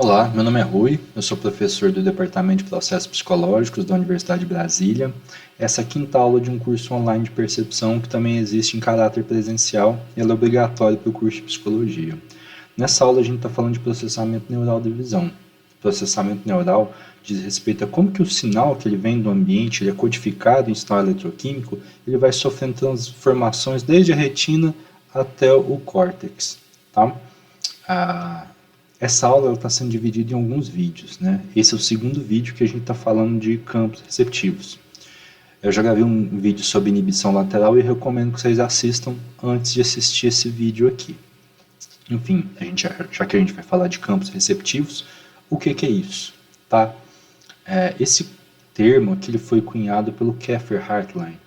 Olá, meu nome é Rui, eu sou professor do Departamento de Processos Psicológicos da Universidade de Brasília. Essa é a quinta aula de um curso online de percepção que também existe em caráter presencial e ela é obrigatória para o curso de Psicologia. Nessa aula a gente está falando de processamento neural de visão. Processamento neural diz respeito a como que o sinal que ele vem do ambiente, ele é codificado em sinal eletroquímico, ele vai sofrendo transformações desde a retina até o córtex, tá? Essa aula está sendo dividida em alguns vídeos, né? Esse é o segundo vídeo que a gente está falando de campos receptivos. Eu já gravei um vídeo sobre inibição lateral e recomendo que vocês assistam antes de assistir esse vídeo aqui. Enfim, já que a gente vai falar de campos receptivos, o que é isso? Tá? Esse termo aqui ele foi cunhado pelo Kiefer Hartline.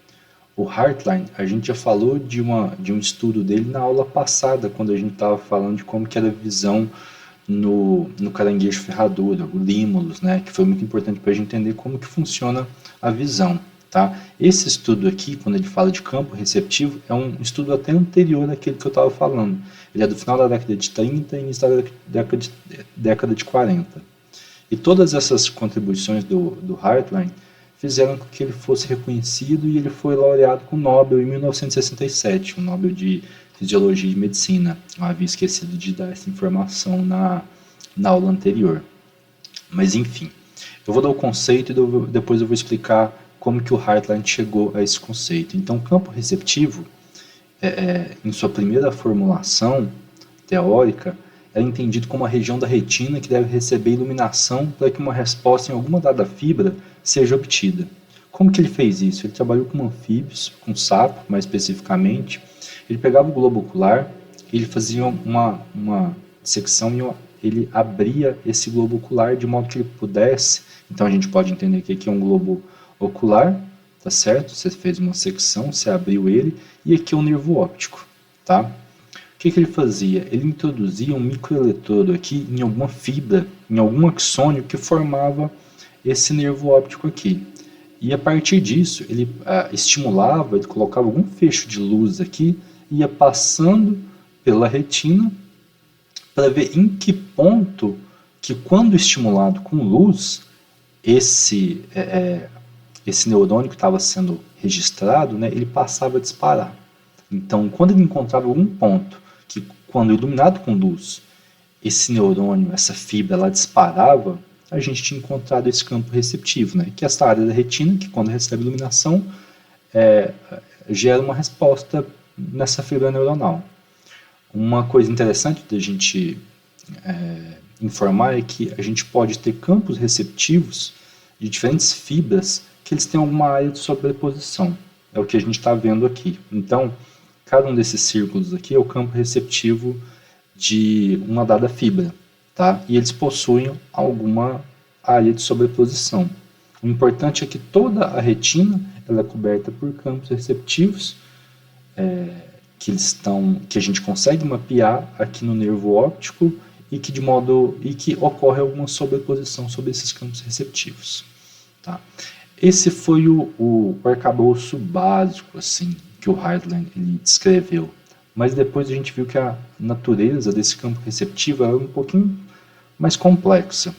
O Hartline, a gente já falou de um estudo dele na aula passada, quando a gente estava falando de como que era a visão no caranguejo ferradura, o límulos, né, que foi muito importante para a gente entender como que funciona a visão. Tá? Esse estudo aqui, quando ele fala de campo receptivo, é um estudo até anterior àquele que eu estava falando. Ele é do final da década de 30 e início da década de 40. E todas essas contribuições do Hartline fizeram com que ele fosse reconhecido e ele foi laureado com o Nobel em 1967, o Nobel de Fisiologia e Medicina. Eu havia esquecido de dar essa informação na aula anterior. Mas enfim, eu vou dar o conceito e depois eu vou explicar como que o Hartline chegou a esse conceito. Então, o campo receptivo, em sua primeira formulação teórica, é entendido como a região da retina que deve receber iluminação para que uma resposta em alguma dada fibra seja obtida. Como que ele fez isso? Ele trabalhou com anfíbios, com sapo mais especificamente. Ele pegava o globo ocular, ele fazia uma secção e ele abria esse globo ocular de modo que ele pudesse. Então a gente pode entender que aqui é um globo ocular, tá certo? Você fez uma secção, você abriu ele, e aqui é um nervo óptico, tá? O que ele fazia? Ele introduzia um microeletrodo aqui em alguma fibra, em algum axônio que formava esse nervo óptico aqui. E a partir disso, ele estimulava, ele colocava algum fecho de luz aqui, ia passando pela retina para ver em que ponto que, quando estimulado com luz, esse neurônio que estava sendo registrado, né, ele passava a disparar. Então, quando ele encontrava algum ponto que, quando iluminado com luz, esse neurônio, essa fibra, ela disparava, a gente tinha encontrado esse campo receptivo, né, que é essa área da retina, que quando recebe iluminação, gera uma resposta nessa fibra neuronal. Uma coisa interessante da gente informar é que a gente pode ter campos receptivos de diferentes fibras que eles têm alguma área de sobreposição. É o que a gente está vendo aqui. Então, cada um desses círculos aqui é o campo receptivo de uma dada fibra, tá? E eles possuem alguma área de sobreposição. O importante é que toda a retina ela é coberta por campos receptivos que a gente consegue mapear aqui no nervo óptico e que ocorre alguma sobreposição sobre esses campos receptivos, tá? Esse foi o arcabouço básico assim, que o Hartline ele descreveu. Mas depois a gente viu que a natureza desse campo receptivo era um pouquinho mais complexa.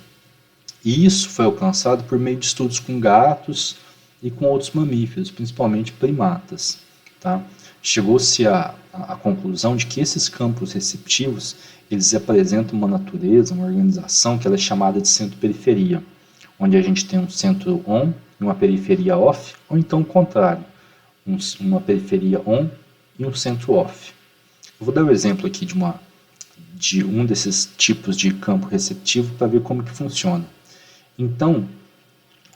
E isso foi alcançado por meio de estudos com gatos e com outros mamíferos, principalmente primatas. Tá? Chegou-se à conclusão de que esses campos receptivos eles apresentam uma natureza, uma organização que ela é chamada de centro-periferia, onde a gente tem um centro on e uma periferia off, ou então o contrário, uma periferia on e um centro off. Eu vou dar um exemplo aqui de um desses tipos de campo receptivo para ver como que funciona. Então,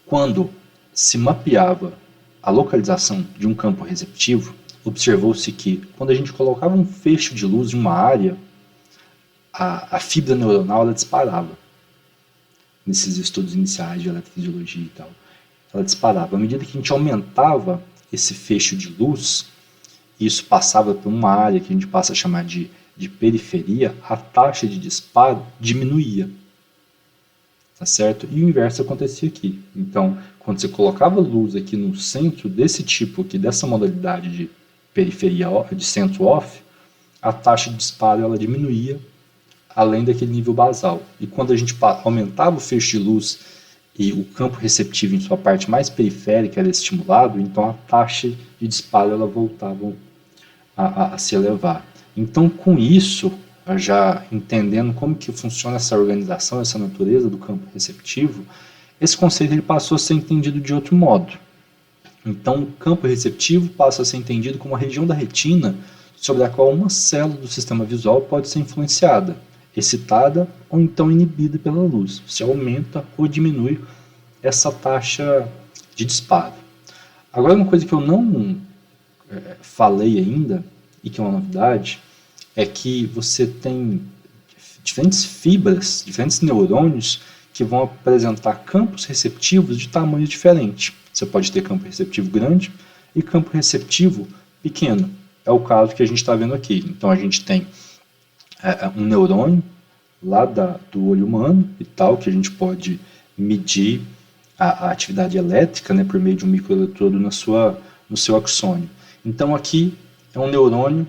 quando se mapeava a localização de um campo receptivo, observou-se que quando a gente colocava um feixe de luz em uma área, a fibra neuronal ela disparava. Nesses estudos iniciais de eletrofisiologia e tal, ela disparava. À medida que a gente aumentava esse feixe de luz, e isso passava por uma área que a gente passa a chamar de periferia, a taxa de disparo diminuía. Tá certo? E o inverso acontecia aqui. Então, quando você colocava luz aqui no centro desse tipo aqui, dessa modalidade de periferia, de centro off, a taxa de disparo ela diminuía além daquele nível basal. E quando a gente aumentava o feixe de luz e o campo receptivo em sua parte mais periférica era estimulado, então a taxa de disparo ela voltava a se elevar. Então, com isso, já entendendo como que funciona essa organização, essa natureza do campo receptivo, esse conceito ele passou a ser entendido de outro modo. Então, o campo receptivo passa a ser entendido como a região da retina sobre a qual uma célula do sistema visual pode ser influenciada, excitada ou então inibida pela luz. Se aumenta ou diminui essa taxa de disparo. Agora, uma coisa que eu não falei ainda, e que é uma novidade, é que você tem diferentes fibras, diferentes neurônios que vão apresentar campos receptivos de tamanho diferente. Você pode ter campo receptivo grande e campo receptivo pequeno. É o caso que a gente está vendo aqui. Então a gente tem um neurônio lá do olho humano e tal, que a gente pode medir a atividade elétrica, né, por meio de um microeletrodo no seu axônio. Então aqui é um neurônio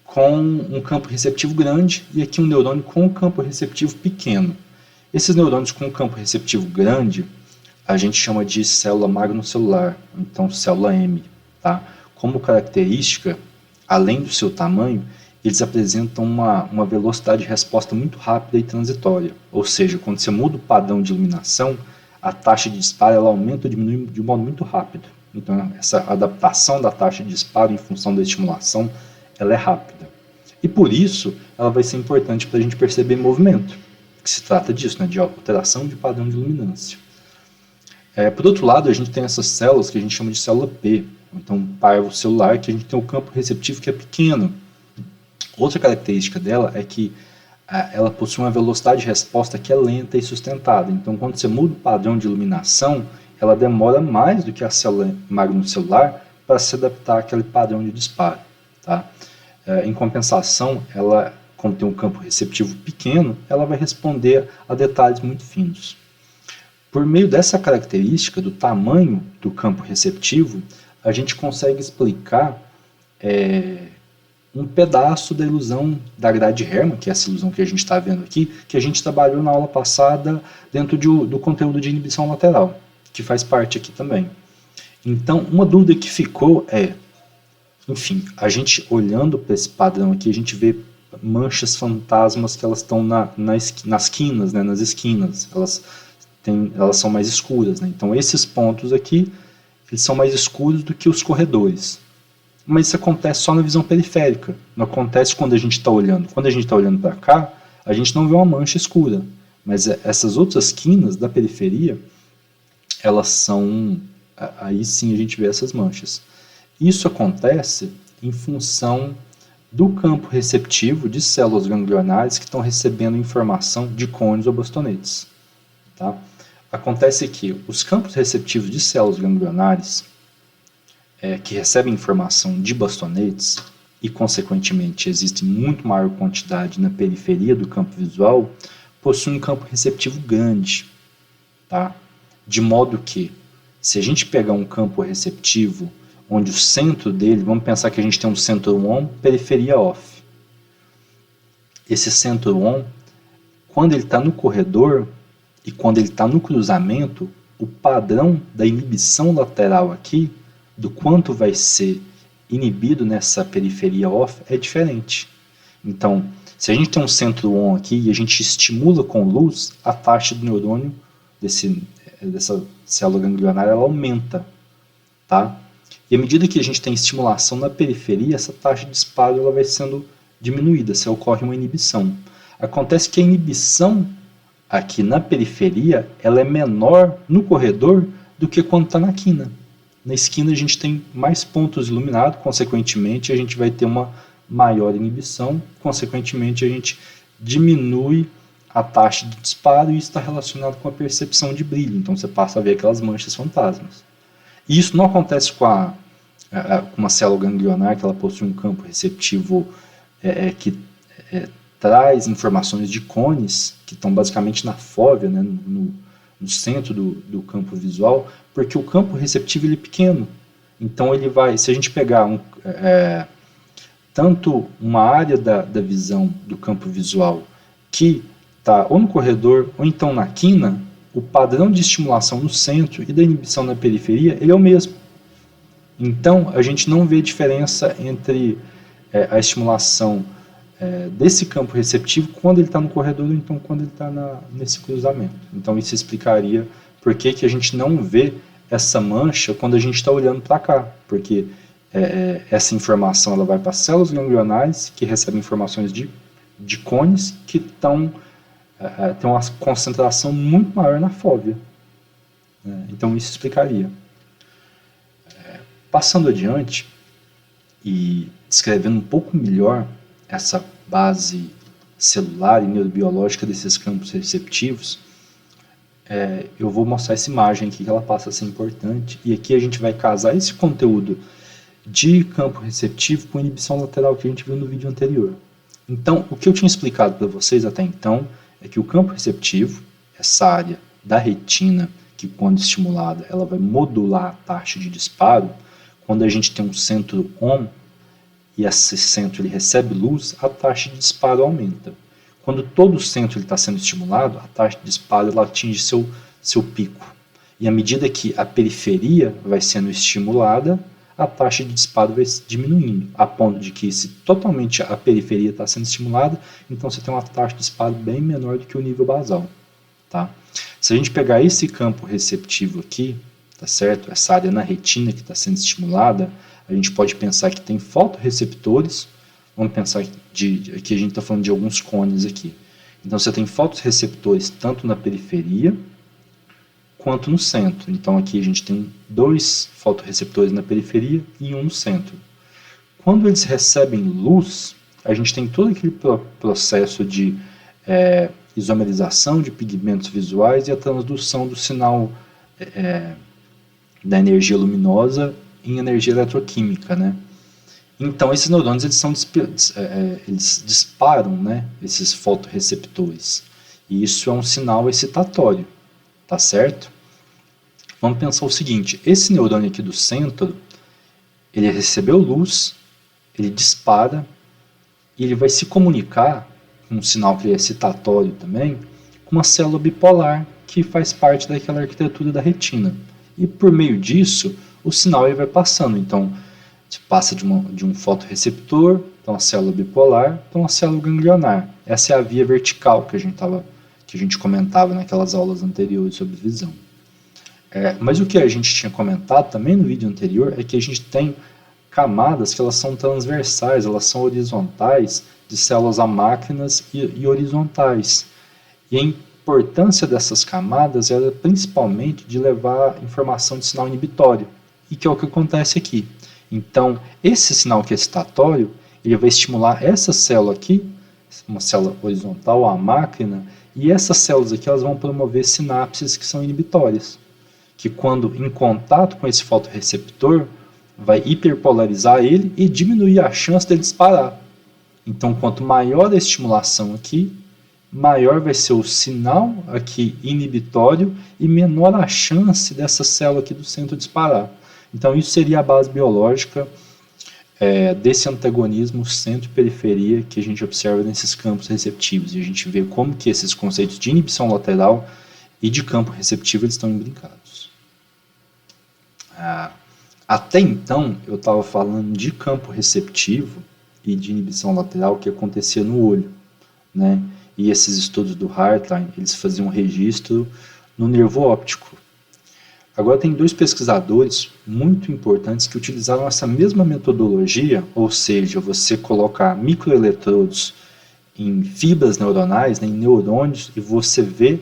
com um campo receptivo grande e aqui um neurônio com um campo receptivo pequeno. Esses neurônios com um campo receptivo grande a gente chama de célula magnocelular, então célula M. Tá? Como característica, além do seu tamanho, eles apresentam uma velocidade de resposta muito rápida e transitória. Ou seja, quando você muda o padrão de iluminação, a taxa de disparo ela aumenta ou diminui de modo muito rápido. Então, essa adaptação da taxa de disparo em função da estimulação, ela é rápida. E por isso, ela vai ser importante para a gente perceber movimento, que se trata disso, né, de alteração de padrão de luminância. Por outro lado, a gente tem essas células que a gente chama de célula P, então parvo celular, que a gente tem um campo receptivo que é pequeno. Outra característica dela é que ela possui uma velocidade de resposta que é lenta e sustentada. Então, quando você muda o padrão de iluminação, ela demora mais do que a célula magnocelular para se adaptar àquele padrão de disparo. Tá? Em compensação, ela, como tem um campo receptivo pequeno, ela vai responder a detalhes muito finos. Por meio dessa característica do tamanho do campo receptivo, a gente consegue explicar um pedaço da ilusão da grade Hermann, que é essa ilusão que a gente está vendo aqui, que a gente trabalhou na aula passada dentro do conteúdo de inibição lateral, que faz parte aqui também. Então, uma dúvida que ficou enfim, a gente olhando para esse padrão aqui, a gente vê manchas fantasmas que elas estão nas quinas, né, nas esquinas, elas são mais escuras, né? Então esses pontos aqui, eles são mais escuros do que os corredores. Mas isso acontece só na visão periférica, não acontece quando a gente está olhando. Quando a gente está olhando para cá, a gente não vê uma mancha escura, mas essas outras quinas da periferia, elas são, aí sim a gente vê essas manchas. Isso acontece em função do campo receptivo de células ganglionares que estão recebendo informação de cônios ou bastonetes. Tá? Acontece que os campos receptivos de células ganglionares que recebem informação de bastonetes e, consequentemente, existe muito maior quantidade na periferia do campo visual, possuem um campo receptivo grande. Tá? De modo que, se a gente pegar um campo receptivo onde o centro dele, vamos pensar que a gente tem um centro on, periferia off. Esse centro on, quando ele está no corredor e quando ele está no cruzamento, o padrão da inibição lateral aqui, do quanto vai ser inibido nessa periferia off, é diferente. Então, se a gente tem um centro on aqui e a gente estimula com luz, a taxa do neurônio dessa célula ganglionária ela aumenta. Tá? E à medida que a gente tem estimulação na periferia, essa taxa de disparo ela vai sendo diminuída, se ocorre uma inibição. Acontece que a inibição aqui na periferia ela é menor no corredor do que quando está na quina. Na esquina a gente tem mais pontos iluminados, consequentemente a gente vai ter uma maior inibição, consequentemente a gente diminui a taxa de disparo e isso está relacionado com a percepção de brilho, então você passa a ver aquelas manchas fantasmas. E isso não acontece com uma célula ganglionar, que ela possui um campo receptivo que traz informações de cones, que estão basicamente na fóvea, né, no centro do campo visual, porque o campo receptivo ele é pequeno. Então ele vai, se a gente pegar tanto uma área da visão do campo visual que está ou no corredor ou então na quina, o padrão de estimulação no centro e da inibição na periferia ele é o mesmo. Então, a gente não vê diferença entre a estimulação desse campo receptivo quando ele está no corredor ou então quando ele está nesse cruzamento. Então, isso explicaria por que a gente não vê essa mancha quando a gente está olhando para cá, porque essa informação ela vai para as células ganglionares que recebem informações de cones que tem uma concentração muito maior na fóvea. Então, isso explicaria. Passando adiante e descrevendo um pouco melhor essa base celular e neurobiológica desses campos receptivos, eu vou mostrar essa imagem aqui que ela passa a ser importante, e aqui a gente vai casar esse conteúdo de campo receptivo com inibição lateral que a gente viu no vídeo anterior. Então, o que eu tinha explicado para vocês até então é que o campo receptivo, essa área da retina, que quando estimulada ela vai modular a taxa de disparo, quando a gente tem um centro ON e esse centro ele recebe luz, a taxa de disparo aumenta. Quando todo o centro está sendo estimulado, a taxa de disparo ela atinge seu pico. E à medida que a periferia vai sendo estimulada, a taxa de disparo vai diminuindo, a ponto de que se totalmente a periferia está sendo estimulada, então você tem uma taxa de disparo bem menor do que o nível basal. Tá? Se a gente pegar esse campo receptivo aqui, tá certo? Essa área na retina que está sendo estimulada, a gente pode pensar que tem fotorreceptores. Vamos pensar que a gente está falando de alguns cones aqui. Então você tem fotorreceptores tanto na periferia quanto no centro. Então aqui a gente tem 2 fotorreceptores na periferia e um no centro. Quando eles recebem luz, a gente tem todo aquele processo de isomerização de pigmentos visuais e a transdução do sinal da energia luminosa em energia eletroquímica, né? Então esses neurônios eles disparam, né, esses fotorreceptores, e isso é um sinal excitatório, tá certo? Vamos pensar o seguinte: esse neurônio aqui do centro, ele recebeu luz, ele dispara e ele vai se comunicar com um sinal que é excitatório também, com uma célula bipolar que faz parte daquela arquitetura da retina. E por meio disso, o sinal ele vai passando. Então, você passa de um fotorreceptor para uma célula bipolar para uma célula ganglionar. Essa é a via vertical que a gente comentava naquelas aulas anteriores sobre visão. Mas o que a gente tinha comentado também no vídeo anterior é que a gente tem camadas que elas são transversais, elas são horizontais, de células amácrinas e horizontais. E a importância dessas camadas era principalmente de levar informação de sinal inibitório, e que é o que acontece aqui. Então, esse sinal que é excitatório, ele vai estimular essa célula aqui, uma célula horizontal, a máquina, e essas células aqui elas vão promover sinapses que são inibitórias, que quando em contato com esse fotorreceptor, vai hiperpolarizar ele e diminuir a chance dele disparar. Então, quanto maior a estimulação aqui, maior vai ser o sinal aqui inibitório e menor a chance dessa célula aqui do centro disparar. Então, isso seria a base biológica desse antagonismo centro-periferia que a gente observa nesses campos receptivos. E a gente vê como que esses conceitos de inibição lateral e de campo receptivo eles estão imbricados. Até então, eu estava falando de campo receptivo e de inibição lateral que acontecia no olho, né? E esses estudos do Hartline, eles faziam um registro no nervo óptico. Agora tem 2 pesquisadores muito importantes que utilizaram essa mesma metodologia, ou seja, você colocar microeletrodos em fibras neuronais, né, em neurônios, e você vê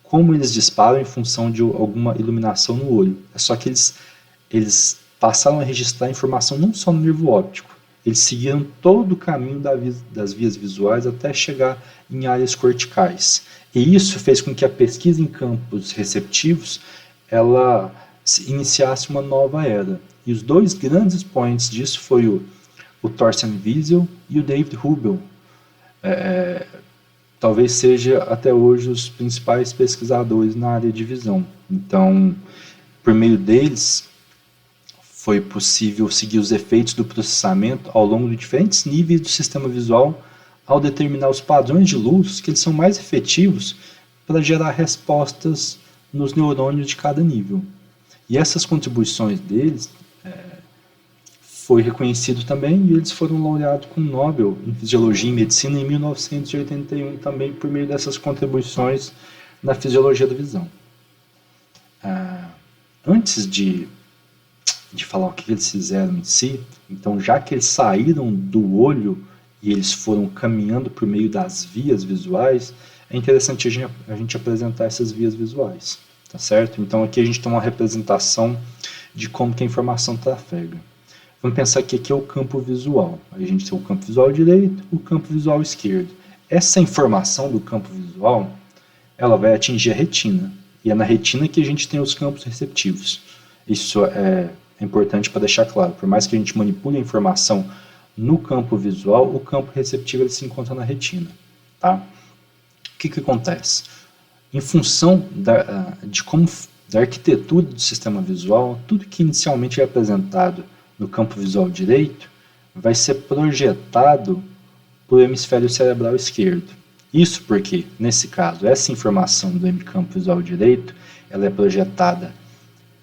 como eles disparam em função de alguma iluminação no olho. É só que eles passaram a registrar informação não só no nervo óptico, eles seguiram todo o caminho das vias visuais até chegar em áreas corticais. E isso fez com que a pesquisa em campos receptivos ela iniciasse uma nova era. E os 2 grandes expoentes disso foi o Thorsten Wiesel e o David Hubel. Talvez seja até hoje os principais pesquisadores na área de visão. Então, por meio deles, foi possível seguir os efeitos do processamento ao longo de diferentes níveis do sistema visual ao determinar os padrões de luz que eles são mais efetivos para gerar respostas nos neurônios de cada nível. E essas contribuições deles foi reconhecido também, e eles foram laureados com o Nobel em Fisiologia e Medicina em 1981, também por meio dessas contribuições na fisiologia da visão. Antes de falar o que eles fizeram em si, então já que eles saíram do olho e eles foram caminhando por meio das vias visuais, é interessante a gente apresentar essas vias visuais, tá certo? Então aqui a gente tem uma representação de como que a informação trafega. Vamos pensar que aqui é o campo visual. A gente tem o campo visual direito, o campo visual esquerdo. Essa informação do campo visual, ela vai atingir a retina. E é na retina que a gente tem os campos receptivos. Isso é importante para deixar claro. Por mais que a gente manipule a informação no campo visual, o campo receptivo ele se encontra na retina. Tá? O que acontece? Em função da arquitetura do sistema visual, tudo que inicialmente é apresentado no campo visual direito vai ser projetado para o hemisfério cerebral esquerdo. Isso porque, nesse caso, essa informação do campo visual direito ela é projetada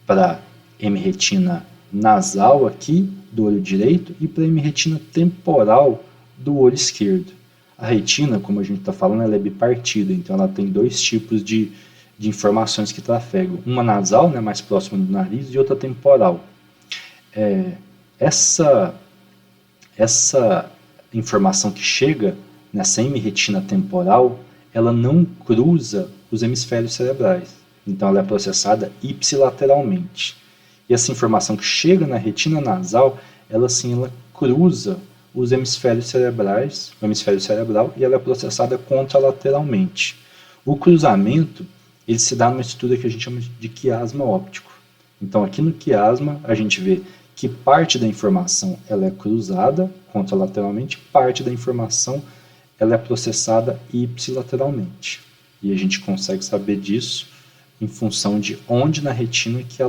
para a hemiretina nasal aqui do olho direito e para a hemiretina temporal do olho esquerdo. A retina, como a gente está falando, ela é bipartida, então ela tem dois tipos de informações que trafegam. Uma nasal, né, mais próxima do nariz, e outra temporal. Essa informação que chega nessa hemiretina temporal, ela não cruza os hemisférios cerebrais. Então ela é processada ipsilateralmente. E essa informação que chega na retina nasal, ela cruza os hemisférios cerebrais, o hemisfério cerebral, e ela é processada contralateralmente. O cruzamento, ele se dá numa estrutura que a gente chama de quiasma óptico. Então aqui no quiasma, a gente vê que parte da informação ela é cruzada contralateralmente, parte da informação ela é processada ipsilateralmente. E a gente consegue saber disso em função de onde na retina que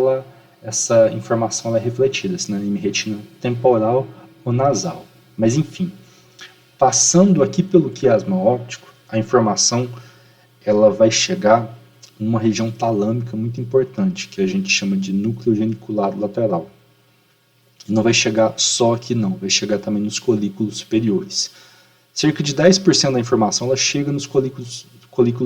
essa informação ela é refletida, se na hemiretina temporal ou nasal. Mas enfim, passando aqui pelo quiasma óptico, a informação ela vai chegar em uma região talâmica muito importante, que a gente chama de núcleo geniculado lateral. Não vai chegar só aqui não, vai chegar também nos colículos superiores. Cerca de 10% da informação ela chega nos colículos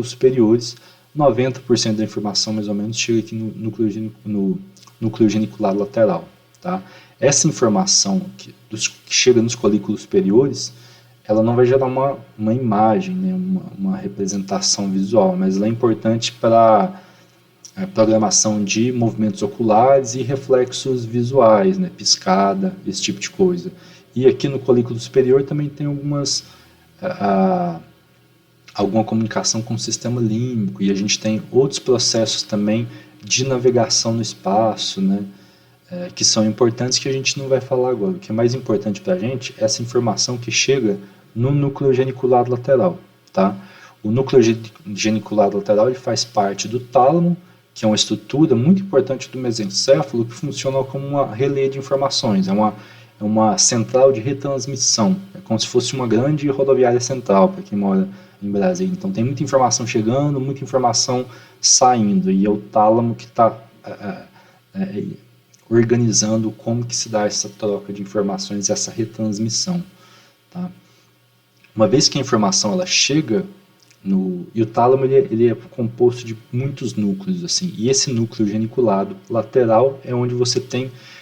superiores, 90% da informação mais ou menos chega aqui no núcleo geniculado lateral. Tá? Essa informação que chega nos colículos superiores, ela não vai gerar uma imagem, né, uma representação visual, mas ela é importante para a programação de movimentos oculares e reflexos visuais, né, piscada, esse tipo de coisa. E aqui no colículo superior também tem alguma comunicação com o sistema límbico, e a gente tem outros processos também de navegação no espaço, né, que são importantes, que a gente não vai falar agora. O que é mais importante para a gente é essa informação que chega no núcleo geniculado lateral. Tá? O núcleo geniculado lateral ele faz parte do tálamo, que é uma estrutura muito importante do mesencéfalo, que funciona como uma relé de informações, é uma central de retransmissão, é como se fosse uma grande rodoviária central, para quem mora em Brasília. Então tem muita informação chegando, muita informação saindo, e é o tálamo que está organizando como que se dá essa troca de informações, essa retransmissão. Tá? Uma vez que a informação ela chega, e o tálamo ele é composto de muitos núcleos, assim, e esse núcleo geniculado lateral é onde você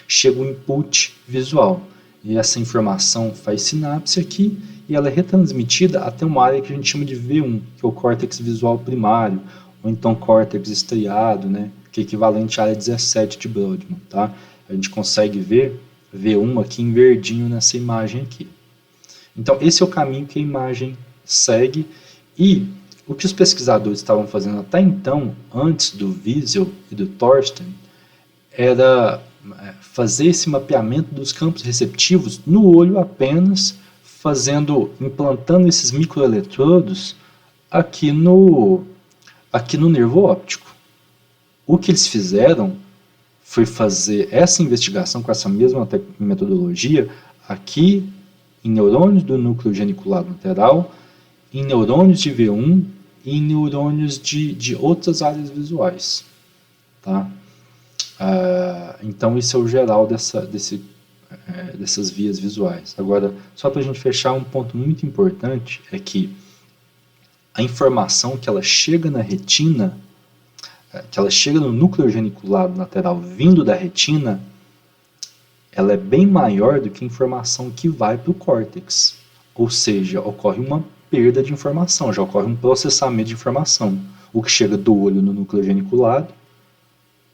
chega o input visual, e essa informação faz sinapse aqui, e ela é retransmitida até uma área que a gente chama de V1, que é o córtex visual primário, ou então córtex estriado, né, que é equivalente à área 17 de Brodmann. Tá? A gente consegue ver V1 aqui em verdinho nessa imagem aqui. Então esse é o caminho que a imagem segue, e o que os pesquisadores estavam fazendo até então, antes do Wiesel e do Thorsten, era fazer esse mapeamento dos campos receptivos no olho apenas, implantando esses microeletrodos aqui no nervo óptico. O que eles fizeram foi fazer essa investigação com essa mesma metodologia aqui em neurônios do núcleo geniculado lateral, em neurônios de V1 e em neurônios de outras áreas visuais. Tá? Então, isso é o geral dessas vias visuais. Agora, só para a gente fechar, um ponto muito importante é que a informação que ela chega na retina, que ela chega no núcleo geniculado lateral vindo da retina, ela é bem maior do que a informação que vai para o córtex. Ou seja, ocorre uma perda de informação, já ocorre um processamento de informação. O que chega do olho no núcleo geniculado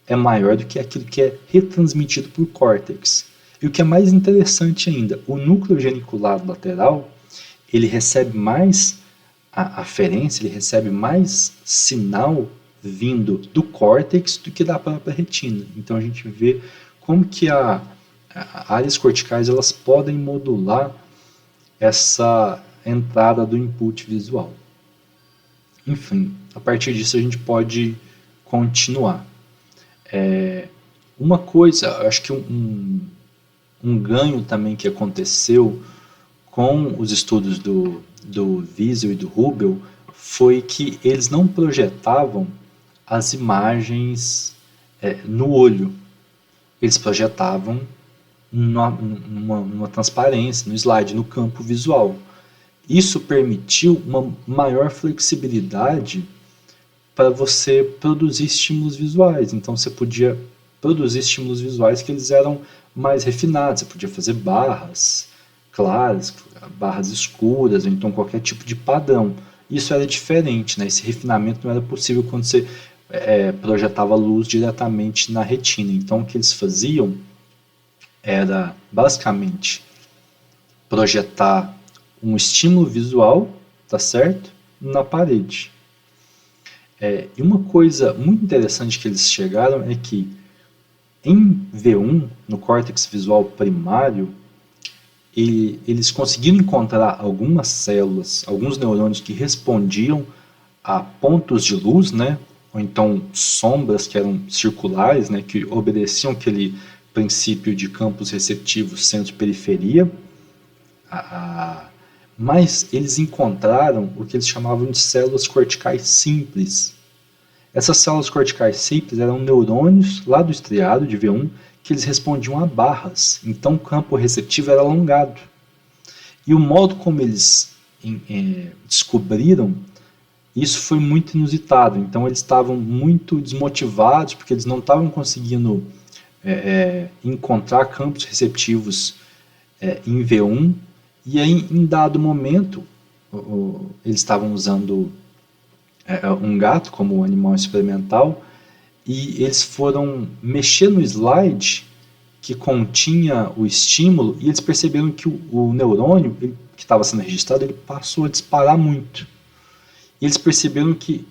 é maior do que aquilo que é retransmitido por córtex. E o que é mais interessante ainda, o núcleo geniculado lateral, ele recebe mais aferência, ele recebe mais sinal vindo do córtex do que da própria retina. Então a gente vê como que as áreas corticais elas podem modular essa entrada do input visual. Enfim, a partir disso a gente pode continuar. Uma coisa, acho que um ganho também que aconteceu com os estudos do Wiesel e do Rubel foi que eles não projetavam as imagens no olho, eles projetavam numa transparência, no slide, no campo visual. Isso permitiu uma maior flexibilidade para você produzir estímulos visuais. Então você podia produzir estímulos visuais que eles eram mais refinados. Você podia fazer barras claras, barras escuras, ou então qualquer tipo de padrão. Isso era diferente, né? Esse refinamento não era possível quando você projetava luz diretamente na retina. Então o que eles faziam era basicamente projetar um estímulo visual, tá certo? Na parede. E uma coisa muito interessante que eles chegaram é que em V1, no córtex visual primário, eles conseguiram encontrar algumas células, alguns neurônios que respondiam a pontos de luz, né? Ou então sombras que eram circulares, né? Que obedeciam aquele princípio de campos receptivos centro-periferia. Mas eles encontraram o que eles chamavam de células corticais simples. Essas células corticais simples eram neurônios lá do estriado de V1 que eles respondiam a barras, então o campo receptivo era alongado. E o modo como eles descobriram, isso foi muito inusitado. Então eles estavam muito desmotivados porque eles não estavam conseguindo encontrar campos receptivos em V1, e aí em dado momento eles estavam usando um gato como animal experimental, e eles foram mexer no slide que continha o estímulo, e eles perceberam que o neurônio que estava sendo registrado, ele passou a disparar muito. E eles perceberam que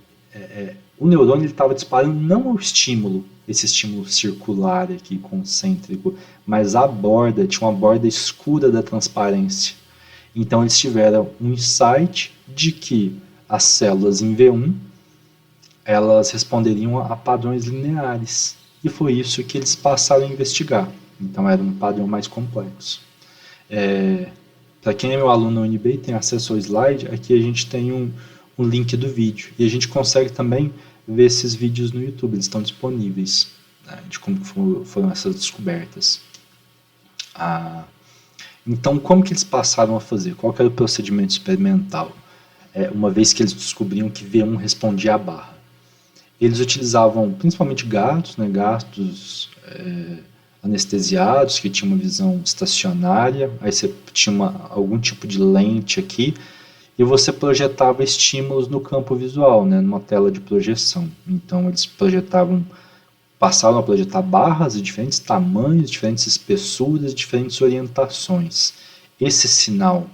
o neurônio estava disparando não ao estímulo, esse estímulo circular aqui, concêntrico, mas a borda, tinha uma borda escura da transparência. Então eles tiveram um insight de que as células em V1 elas responderiam a padrões lineares, e foi isso que eles passaram a investigar. Então era um padrão mais complexo. Para quem é meu aluno na UNB e tem acesso ao slide, aqui a gente tem um link do vídeo, e a gente consegue também ver esses vídeos no YouTube, eles estão disponíveis, né, de como foram essas descobertas. Então, como que eles passaram a fazer? Qual que era o procedimento experimental? Uma vez que eles descobriam que V1 respondia à barra. Eles utilizavam principalmente gatos, né, gatos anestesiados, que tinham uma visão estacionária, aí você tinha algum tipo de lente aqui, e você projetava estímulos no campo visual, né, numa tela de projeção. Então eles passaram a projetar barras de diferentes tamanhos, diferentes espessuras, diferentes orientações. Esse sinal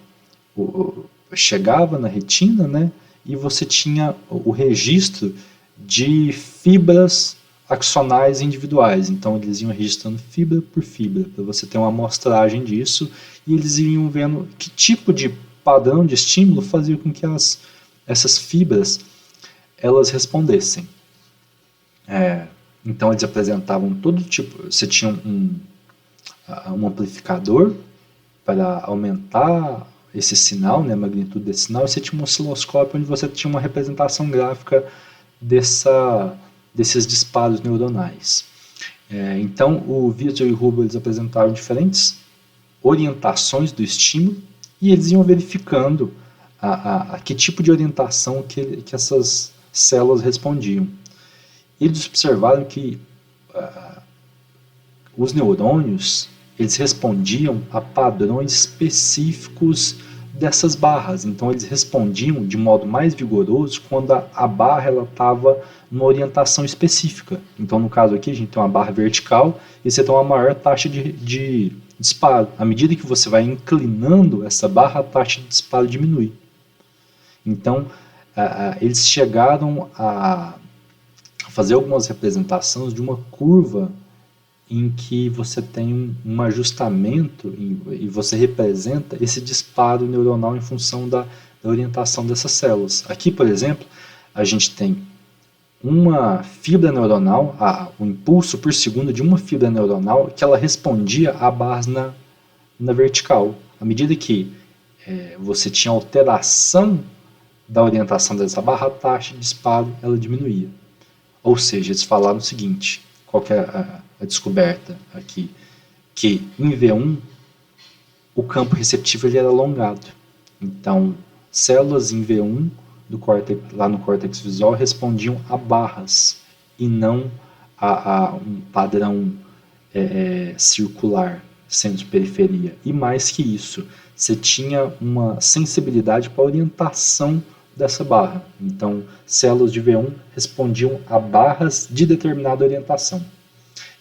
chegava na retina, né, e você tinha o registro de fibras axonais individuais. Então eles iam registrando fibra por fibra, para você ter uma amostragem disso, e eles iam vendo que tipo de padrão de estímulo fazia com que essas fibras elas respondessem. Então eles apresentavam todo tipo, você tinha um amplificador para aumentar esse sinal, né, a magnitude desse sinal, e você tinha um osciloscópio onde você tinha uma representação gráfica desses disparos neuronais. Então, o Witzel e o Rubel eles apresentaram diferentes orientações do estímulo e eles iam verificando a que tipo de orientação que essas células respondiam. Eles observaram que os neurônios eles respondiam a padrões específicos dessas barras. Então, eles respondiam de modo mais vigoroso quando a barra estava numa orientação específica. Então, no caso aqui, a gente tem uma barra vertical e você tem uma maior taxa de disparo. À medida que você vai inclinando essa barra, a taxa de disparo diminui. Então, eles chegaram a fazer algumas representações de uma curva em que você tem um ajustamento e você representa esse disparo neuronal em função da orientação dessas células. Aqui, por exemplo, a gente tem uma fibra neuronal, o impulso por segundo de uma fibra neuronal que ela respondia a barras na vertical. À medida que você tinha alteração da orientação dessa barra, a taxa de disparo ela diminuía. Ou seja, eles falaram o seguinte, qual que é a descoberta aqui? Que em V1 o campo receptivo ele era alongado. Então, células em V1 lá no córtex visual respondiam a barras e não a um padrão circular, centro-periferia. E mais que isso, você tinha uma sensibilidade para a orientação dessa barra. Então, células de V1 respondiam a barras de determinada orientação.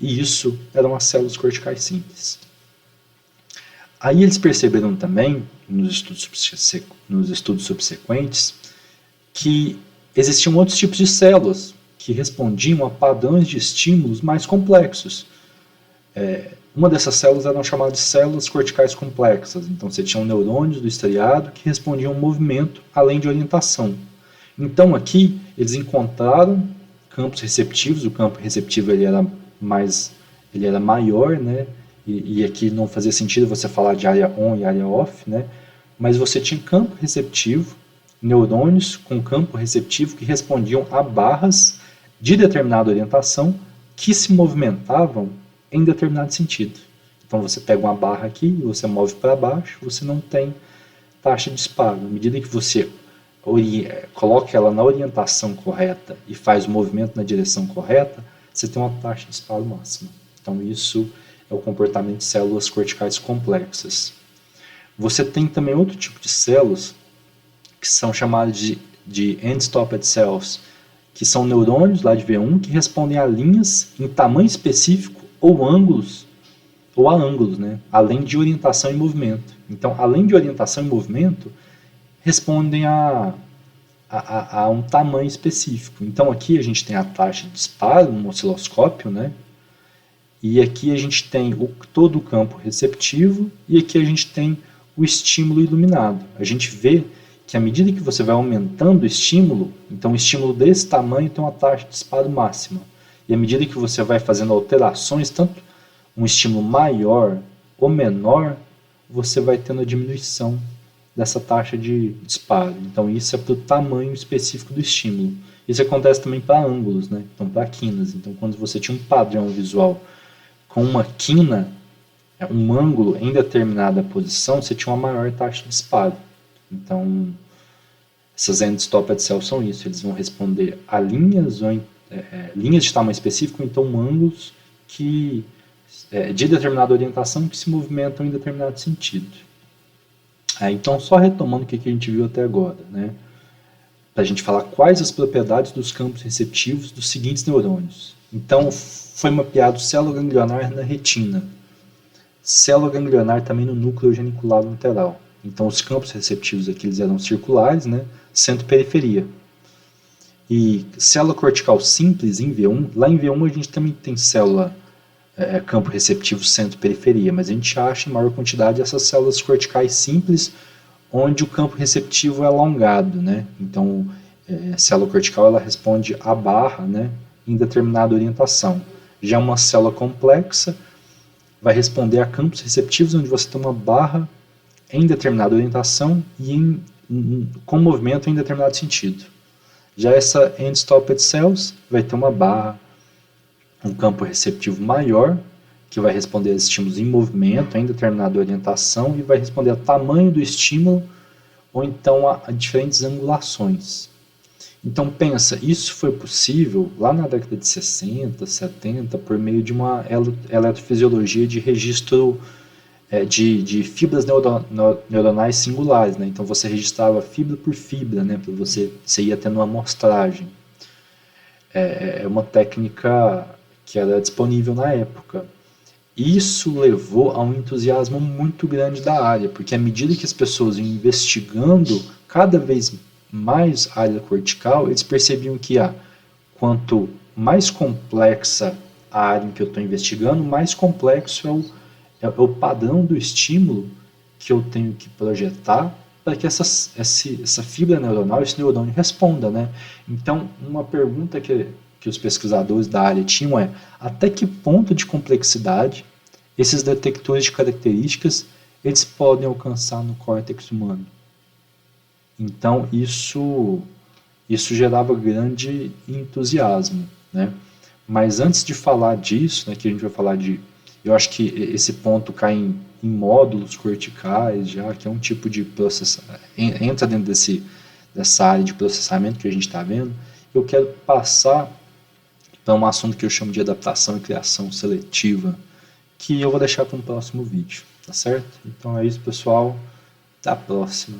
E isso eram as células corticais simples. Aí eles perceberam também, nos estudos subsequentes, que existiam outros tipos de células que respondiam a padrões de estímulos mais complexos. Uma dessas células eram chamadas de células corticais complexas. Então, você tinha neurônios do estriado que respondiam ao movimento, além de orientação. Então, aqui, eles encontraram campos receptivos. O campo receptivo ele era maior, né? E aqui não fazia sentido você falar de área on e área off, né? Mas você tinha campo receptivo, neurônios com campo receptivo que respondiam a barras de determinada orientação que se movimentavam em determinado sentido. Então você pega uma barra aqui e você move para baixo, você não tem taxa de disparo. À medida que você coloca ela na orientação correta e faz o movimento na direção correta, você tem uma taxa de disparo máxima. Então isso é o comportamento de células corticais complexas. Você tem também outro tipo de células que são chamadas de end-stopped cells, que são neurônios lá de V1 que respondem a linhas em tamanho específico ou ângulos, ou a ângulos, né? Além de orientação e movimento. Então, além de orientação e movimento, respondem a um tamanho específico. Então, aqui a gente tem a taxa de disparo no osciloscópio, né? E aqui a gente tem todo o campo receptivo e aqui a gente tem o estímulo iluminado. A gente vê que à medida que você vai aumentando o estímulo, então o estímulo desse tamanho tem uma taxa de disparo máxima. E à medida que você vai fazendo alterações, tanto um estímulo maior ou menor, você vai tendo a diminuição dessa taxa de disparo. Então isso é para o tamanho específico do estímulo. Isso acontece também para ângulos, né? Então para quinas. Então quando você tinha um padrão visual com uma quina, um ângulo em determinada posição, você tinha uma maior taxa de disparo. Então essas end-stopped cells são isso, eles vão responder a linhas ou linhas de tamanho específico, então ângulos de determinada orientação que se movimentam em determinado sentido. Então, só retomando o que a gente viu até agora, né? Para a gente falar quais as propriedades dos campos receptivos dos seguintes neurônios. Então, foi mapeado célula ganglionar na retina, célula ganglionar também no núcleo geniculado lateral. Então, os campos receptivos aqui eles eram circulares, né? Centro-periferia. E célula cortical simples em V1, lá em V1 a gente também tem célula campo receptivo centro-periferia, mas a gente acha em maior quantidade essas células corticais simples, onde o campo receptivo é alongado, né? Então, a célula cortical ela responde a barra, né, em determinada orientação. Já uma célula complexa vai responder a campos receptivos, onde você tem uma barra em determinada orientação e com movimento em determinado sentido. Já essa end-stopped cells vai ter uma barra, um campo receptivo maior, que vai responder a estímulos em movimento, em determinada orientação, e vai responder ao tamanho do estímulo, ou então a diferentes angulações. Então pensa, isso foi possível lá na década de 60, 70, por meio de uma eletrofisiologia de registro de fibras neuronais singulares, né? Então você registrava fibra por fibra, né? Para você ia tendo uma amostragem. É uma técnica que era disponível na época. Isso levou a um entusiasmo muito grande da área, porque à medida que as pessoas iam investigando cada vez mais a área cortical, eles percebiam que quanto mais complexa a área em que eu estou investigando, mais complexo é o padrão do estímulo que eu tenho que projetar para que essa fibra neuronal, esse neurônio responda, né? Então, uma pergunta que os pesquisadores da área tinham até que ponto de complexidade esses detectores de características eles podem alcançar no córtex humano? Então, isso gerava grande entusiasmo, né? Mas antes de falar disso, né, que a gente vai falar eu acho que esse ponto cai em módulos corticais, já que é um tipo de processamento, entra dentro dessa área de processamento que a gente está vendo. Eu quero passar para um assunto que eu chamo de adaptação e criação seletiva, que eu vou deixar para um próximo vídeo, tá certo? Então é isso, pessoal. Até a próxima.